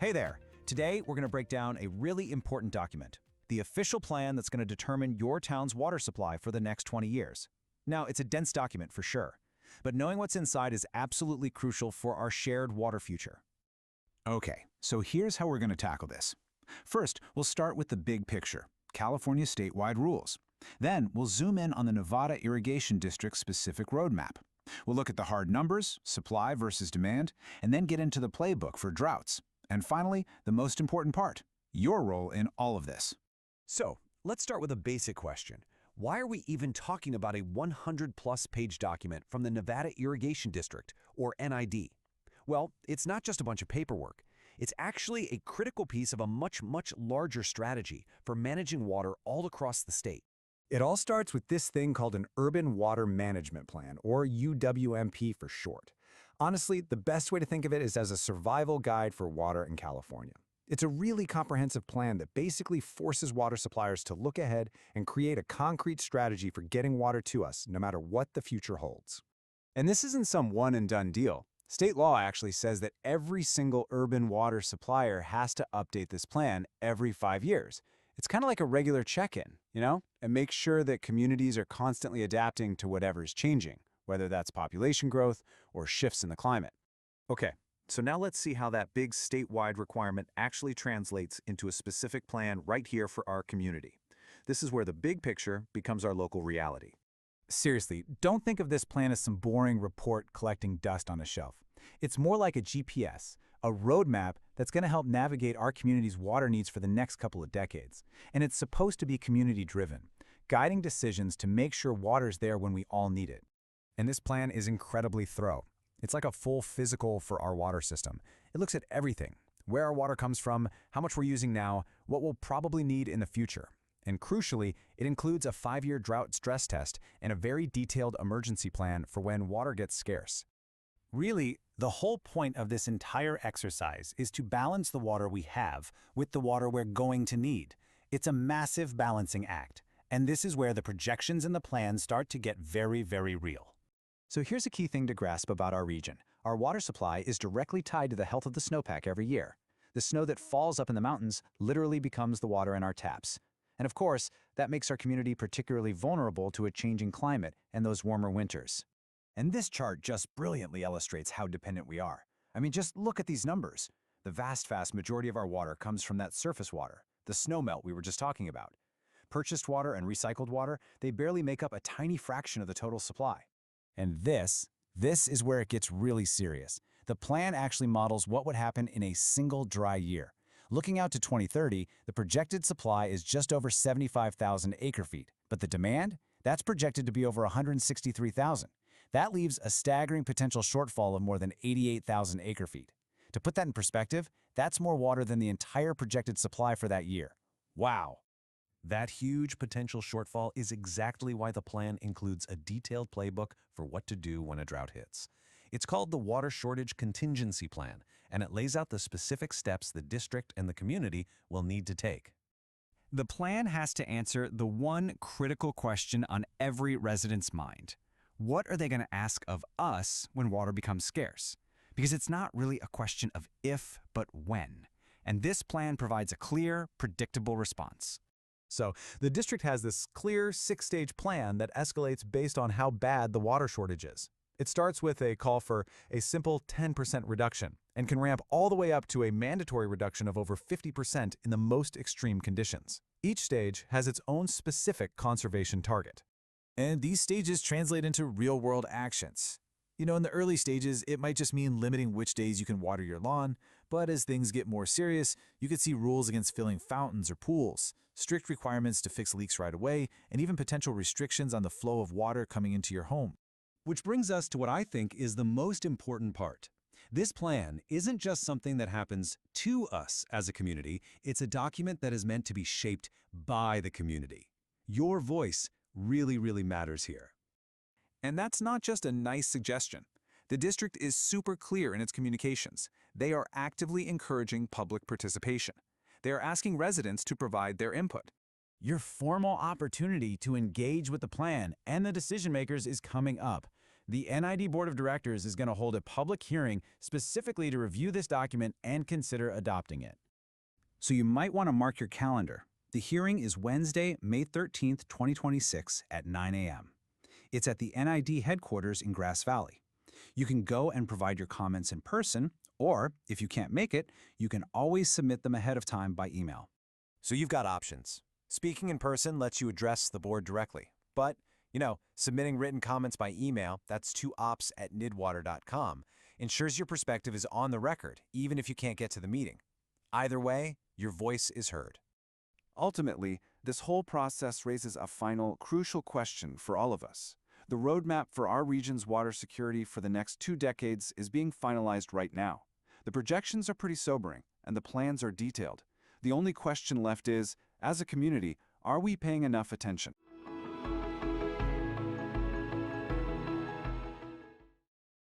Hey there! Today, we're going to break down a really important document, the official plan that's going to determine your town's water supply for the next 20 years. Now, it's a dense document for sure, but knowing what's inside is absolutely crucial for our shared water future. Okay, so here's how we're going to tackle this. First, we'll start with the big picture, California statewide rules. Then, we'll zoom in on the Nevada Irrigation District's specific roadmap. We'll look at the hard numbers, supply versus demand, and then get into the playbook for droughts. And finally, the most important part, your role in all of this. So, let's start with a basic question. Why are we even talking about a 100-plus page document from the Nevada Irrigation District, or NID? Well, it's not just a bunch of paperwork. It's actually a critical piece of a much larger strategy for managing water all across the state. It all starts with this thing called an Urban Water Management Plan, or UWMP for short. Honestly, the best way to think of it is as a survival guide for water in California. It's a really comprehensive plan that basically forces water suppliers to look ahead and create a concrete strategy for getting water to us, no matter what the future holds. And this isn't some one-and-done deal. State law actually says that every single urban water supplier has to update this plan every 5 years. It's kind of like a regular check-in, and make sure that communities are constantly adapting to whatever's changing, whether that's population growth or shifts in the climate. Okay, so now let's see how that big statewide requirement actually translates into a specific plan right here for our community. This is where the big picture becomes our local reality. Seriously, don't think of this plan as some boring report collecting dust on a shelf. It's more like a GPS, a roadmap that's going to help navigate our community's water needs for the next couple of decades. And it's supposed to be community-driven, guiding decisions to make sure water's there when we all need it. And this plan is incredibly thorough. It's like a full physical for our water system. It looks at everything, where our water comes from, how much we're using now, what we'll probably need in the future. And crucially, it includes a 5-year drought stress test and a very detailed emergency plan for when water gets scarce. Really, the whole point of this entire exercise is to balance the water we have with the water we're going to need. It's a massive balancing act, and this is where the projections in the plan start to get very real. So here's a key thing to grasp about our region. Our water supply is directly tied to the health of the snowpack every year. The snow that falls up in the mountains literally becomes the water in our taps. And of course, that makes our community particularly vulnerable to a changing climate and those warmer winters. And this chart just brilliantly illustrates how dependent we are. I mean, just look at these numbers. The vast majority of our water comes from that surface water, the snowmelt we were just talking about. Purchased water and recycled water, they barely make up a tiny fraction of the total supply. And this is where it gets really serious. The plan actually models what would happen in a single dry year. Looking out to 2030, the projected supply is just over 75,000 acre-feet, but the demand? That's projected to be over 163,000. That leaves a staggering potential shortfall of more than 88,000 acre-feet. To put that in perspective, that's more water than the entire projected supply for that year. Wow! That huge potential shortfall is exactly why the plan includes a detailed playbook for what to do when a drought hits. It's called the Water Shortage Contingency Plan, and it lays out the specific steps the district and the community will need to take. The plan has to answer the one critical question on every resident's mind. What are they going to ask of us when water becomes scarce? Because it's not really a question of if, but when. And this plan provides a clear, predictable response. So, the district has this clear 6-stage plan that escalates based on how bad the water shortage is. It starts with a call for a simple 10% reduction and can ramp all the way up to a mandatory reduction of over 50% in the most extreme conditions. Each stage has its own specific conservation target. And these stages translate into real-world actions. In the early stages, it might just mean limiting which days you can water your lawn, but as things get more serious, you could see rules against filling fountains or pools, strict requirements to fix leaks right away, and even potential restrictions on the flow of water coming into your home. Which brings us to what I think is the most important part. This plan isn't just something that happens to us as a community, it's a document that is meant to be shaped by the community. Your voice really matters here. And that's not just a nice suggestion. The district is super clear in its communications. They are actively encouraging public participation. They are asking residents to provide their input. Your formal opportunity to engage with the plan and the decision makers is coming up. The NID Board of Directors is going to hold a public hearing specifically to review this document and consider adopting it. So you might want to mark your calendar. The hearing is Wednesday, May 13th, 2026 at 9 a.m. It's at the NID headquarters in Grass Valley. You can go and provide your comments in person, or if you can't make it, you can always submit them ahead of time by email. So you've got options. Speaking in person lets you address the board directly. But, submitting written comments by email, that's to ops@nidwater.com, ensures your perspective is on the record, even if you can't get to the meeting. Either way, your voice is heard. Ultimately, this whole process raises a final, crucial question for all of us. The roadmap for our region's water security for the next 2 decades is being finalized right now. The projections are pretty sobering, and the plans are detailed. The only question left is, as a community, are we paying enough attention?